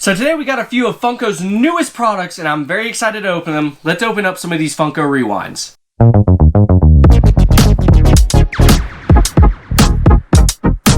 So today we got a few of Funko's newest products and I'm very excited to open them. Let's open up some of these Funko Rewinds.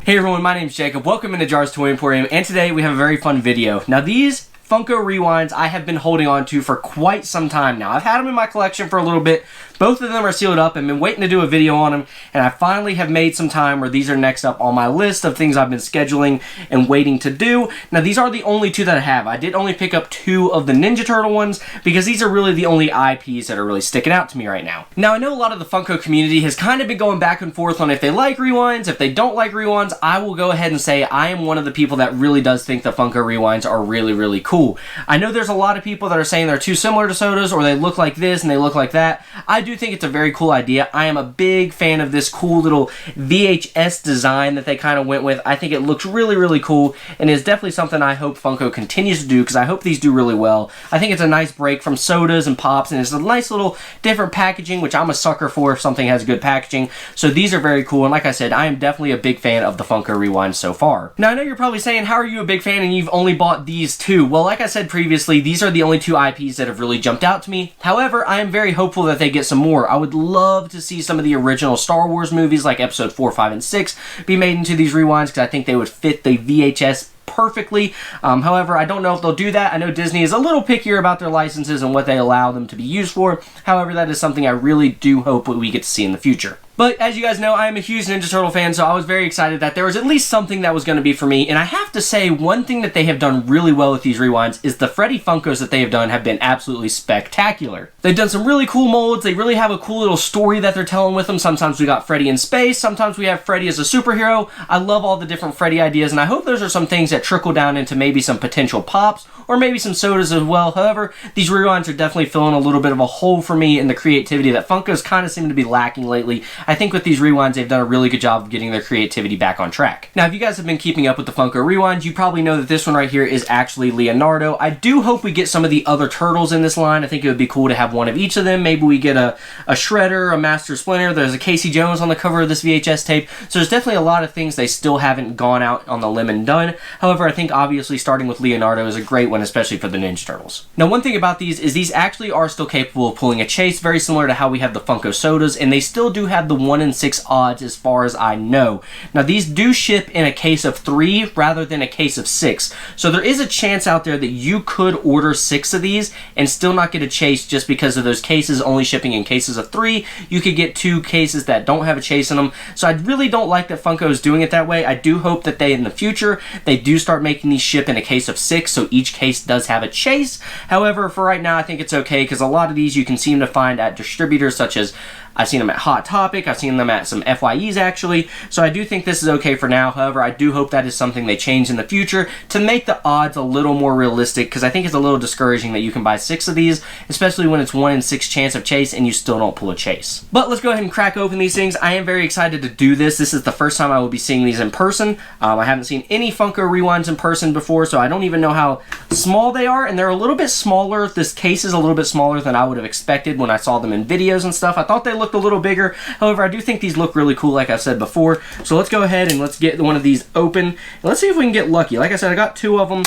Hey everyone, my name is Jacob. Welcome into Jar's Toy Emporium, and today we have a very fun video. Now these Funko Rewinds I have been holding on to for quite some time now. I've had them in my collection for a little bit. Both of them are sealed up. I've been waiting to do a video on them, and I finally have made some time where these are next up on my list of things I've been scheduling and waiting to do. Now these are the only two that I have. I did only pick up two of the Ninja Turtle ones because these are really the only IPs that are really sticking out to me right now. Now I know a lot of the Funko community has kind of been going back and forth on if they like Rewinds, if they don't like Rewinds. I will go ahead and say I am one of the people that really does think the Funko Rewinds are really cool. I know there's a lot of people that are saying they're too similar to sodas or they look like this and they look like that. I do think it's a very cool idea. I am a big fan of this cool little VHS design that they kind of went with. I think it looks really cool and is definitely something I hope Funko continues to do because I hope these do really well. I think it's a nice break from sodas and pops, and it's a nice little different packaging, which I'm a sucker for if something has good packaging. So these are very cool, and like I said, I am definitely a big fan of the Funko Rewind so far. Now I know you're probably saying, how are you a big fan and you've only bought these two? Well, like I said previously, these are the only two IPs that have really jumped out to me. However, I am very hopeful that they get some more. I would love to see some of the original Star Wars movies like episode 4, 5, and 6 be made into these rewinds because I think they would fit the VHS perfectly. However, I don't know if they'll do that. I know Disney is a little pickier about their licenses and what they allow them to be used for. However, that is something I really do hope we get to see in the future. But as you guys know, I am a huge Ninja Turtle fan, so I was very excited that there was at least something that was going to be for me. And I have to say, one thing that they have done really well with these rewinds is the Freddy Funkos that they have done have been absolutely spectacular. They've done some really cool molds. They really have a cool little story that they're telling with them. Sometimes we got Freddy in space. Sometimes we have Freddy as a superhero. I love all the different Freddy ideas, and I hope those are some things that trickle down into maybe some potential pops or maybe some sodas as well. However, these rewinds are definitely filling a little bit of a hole for me in the creativity that Funko's kind of seem to be lacking lately. I think with these rewinds, they've done a really good job of getting their creativity back on track. Now, if you guys have been keeping up with the Funko Rewinds, you probably know that this one right here is actually Leonardo. I do hope we get some of the other turtles in this line. I think it would be cool to have one of each of them. Maybe we get a Shredder, a Master Splinter. There's a Casey Jones on the cover of this VHS tape. So there's definitely a lot of things they still haven't gone out on the limb and done. However, I think obviously starting with Leonardo is a great one, especially for the Ninja Turtles. Now, one thing about these is these actually are still capable of pulling a chase, very similar to how we have the Funko Sodas, and they still do have the 1 in 6 odds as far as I know. Now, these do ship in a case of 3 rather than a case of 6. So there is a chance out there that you could order 6 of these and still not get a chase just because of those cases only shipping in cases of 3. You could get 2 cases that don't have a chase in them. So I really don't like that Funko is doing it that way. I do hope that they, in the future, they do start making these ship in a case of 6, so each case does have a chase. However, for right now, I think it's okay because a lot of these you can seem to find at distributors such as I've seen them at Hot Topic, I've seen them at some FYEs actually, so I do think this is okay for now. However, I do hope that is something they change in the future to make the odds a little more realistic, because I think it's a little discouraging that you can buy 6 of these, especially when it's 1 in 6 chance of chase and you still don't pull a chase. But let's go ahead and crack open these things. I am very excited to do this. This is the first time I will be seeing these in person. I haven't seen any Funko Rewinds in person before, so I don't even know how small they are, and they're a little bit smaller. This case is a little bit smaller than I would have expected when I saw them in videos and stuff. I thought they looked a little bigger. However, I do think these look really cool like I said before. So let's go ahead and let's get one of these open. And let's see if we can get lucky. Like I said, I got 2 of them.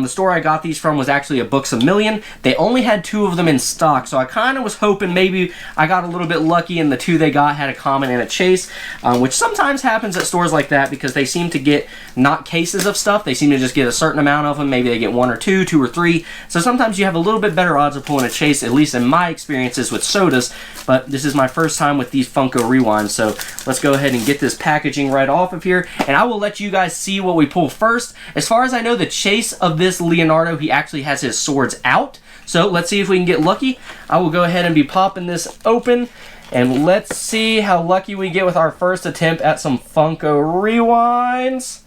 The store I got these from was actually a Books A Million. They only had 2 of them in stock, so I kind of was hoping maybe I got a little bit lucky and the 2 they got had a common and a chase, which sometimes happens at stores like that because they seem to get not cases of stuff. They seem to just get a certain amount of them. Maybe they get 1 or 2, 2 or 3. So sometimes you have a little bit better odds of pulling a chase, at least in my experiences with sodas. But this is my first time with these Funko Rewinds, so let's go ahead and get this packaging right off of here, and I will let you guys see what we pull first. As far as I know, the chase of this Leonardo, he actually has his swords out, so let's see if we can get lucky. I will go ahead and be popping this open, and let's see how lucky we get with our first attempt at some Funko Rewinds.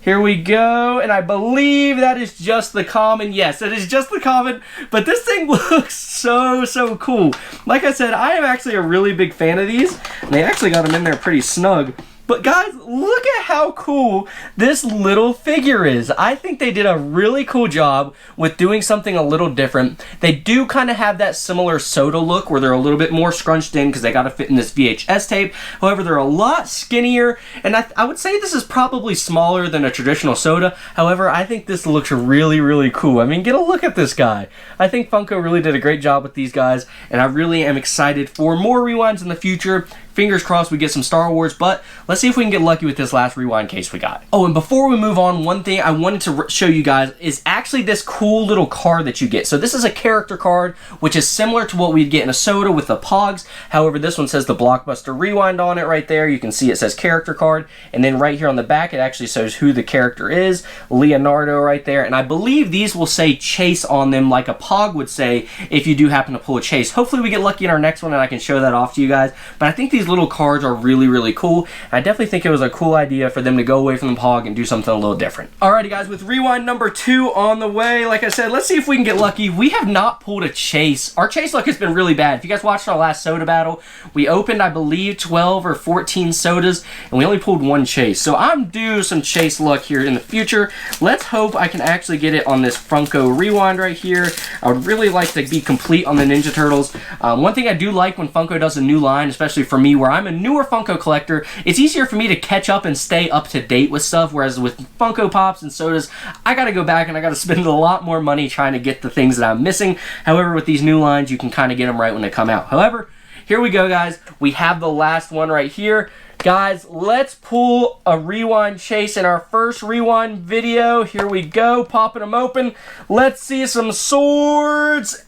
Here we go, and I believe that is just the common. Yes, that is just the common, but this thing looks so cool. Like I said, I am actually a really big fan of these, and they actually got them in there pretty snug. But guys, look at how cool this little figure is. I think they did a really cool job with doing something a little different. They do kind of have that similar soda look where they're a little bit more scrunched in because they got to fit in this VHS tape. However, they're a lot skinnier, and I would say this is probably smaller than a traditional soda. However, I think this looks really, really cool. I mean, get a look at this guy. I think Funko really did a great job with these guys, and I really am excited for more rewinds in the future. Fingers crossed we get some Star Wars, but let's see if we can get lucky with this last rewind case we got. Oh, and before we move on, one thing I wanted to show you guys is actually this cool little card that you get. So this is a character card, which is similar to what we'd get in a soda with the Pogs. However, this one says the Blockbuster Rewind on it right there. You can see it says character card, and then right here on the back, it actually shows who the character is, Leonardo right there, and I believe these will say Chase on them like a Pog would say if you do happen to pull a Chase. Hopefully we get lucky in our next one and I can show that off to you guys, but I think these little cards are really, really cool. I definitely think it was a cool idea for them to go away from the Pog and do something a little different. Alrighty guys, with rewind number 2 on the way, like I said, let's see if we can get lucky. We have not pulled a Chase. Our Chase luck has been really bad. If you guys watched our last soda battle, we opened, I believe, 12 or 14 sodas, and we only pulled 1 Chase. So I'm due some Chase luck here in the future. Let's hope I can actually get it on this Funko Rewind right here. I would really like to be complete on the Ninja Turtles. One thing I do like when Funko does a new line, especially for me, where I'm a newer Funko collector, it's easier for me to catch up and stay up to date with stuff, whereas with Funko Pops and sodas, I gotta go back and I gotta spend a lot more money trying to get the things that I'm missing. However, with these new lines, you can kind of get them right when they come out. However, here we go, guys. We have the last one right here. Guys, let's pull a rewind Chase in our first rewind video. Here we go, popping them open. Let's see some swords.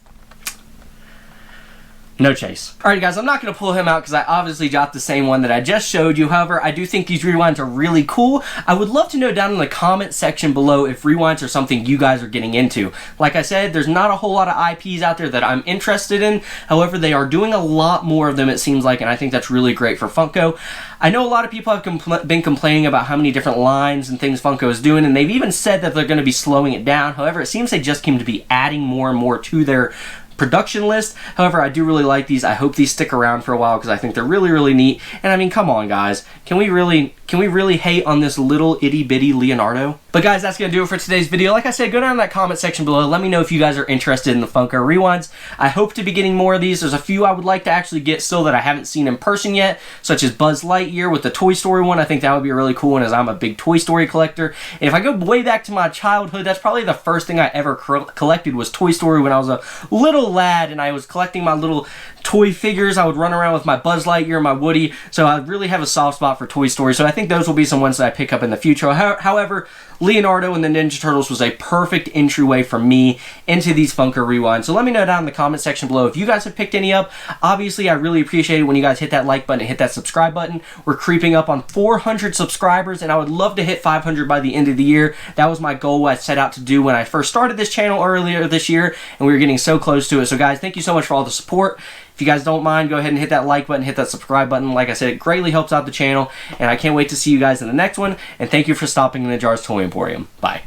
No Chase. Alright guys, I'm not going to pull him out because I obviously got the same one that I just showed you. However, I do think these rewinds are really cool. I would love to know down in the comment section below if rewinds are something you guys are getting into. Like I said, there's not a whole lot of IPs out there that I'm interested in. However, they are doing a lot more of them, it seems like, and I think that's really great for Funko. I know a lot of people have been complaining about how many different lines and things Funko is doing, and they've even said that they're going to be slowing it down. However, it seems they just seem to be adding more and more to their production list. However, I do really like these. I hope these stick around for a while because I think they're really, really neat. And I mean, come on, guys. Can we really hate on this little itty bitty Leonardo? But guys, that's going to do it for today's video. Like I said, go down in that comment section below. Let me know if you guys are interested in the Funko Rewinds. I hope to be getting more of these. There's a few I would like to actually get still that I haven't seen in person yet, such as Buzz Lightyear with the Toy Story one. I think that would be a really cool one as I'm a big Toy Story collector. And if I go way back to my childhood, that's probably the first thing I ever collected was Toy Story when I was a little lad and I was collecting my little toy figures. I would run around with my Buzz Lightyear and my Woody, so I really have a soft spot for Toy Story, so I think those will be some ones that I pick up in the future. However, Leonardo and the Ninja Turtles was a perfect entryway for me into these Funko Rewinds. So let me know down in the comment section below if you guys have picked any up. Obviously, I really appreciate it when you guys hit that like button and hit that subscribe button. We're creeping up on 400 subscribers, and I would love to hit 500 by the end of the year. That was my goal I set out to do when I first started this channel earlier this year, and we were getting so close to it. So guys, thank you so much for all the support. If you guys don't mind, go ahead and hit that like button, hit that subscribe button. Like I said, it greatly helps out the channel, and I can't wait to see you guys in the next one, and thank you for stopping in the Jars Toy Emporium. Bye.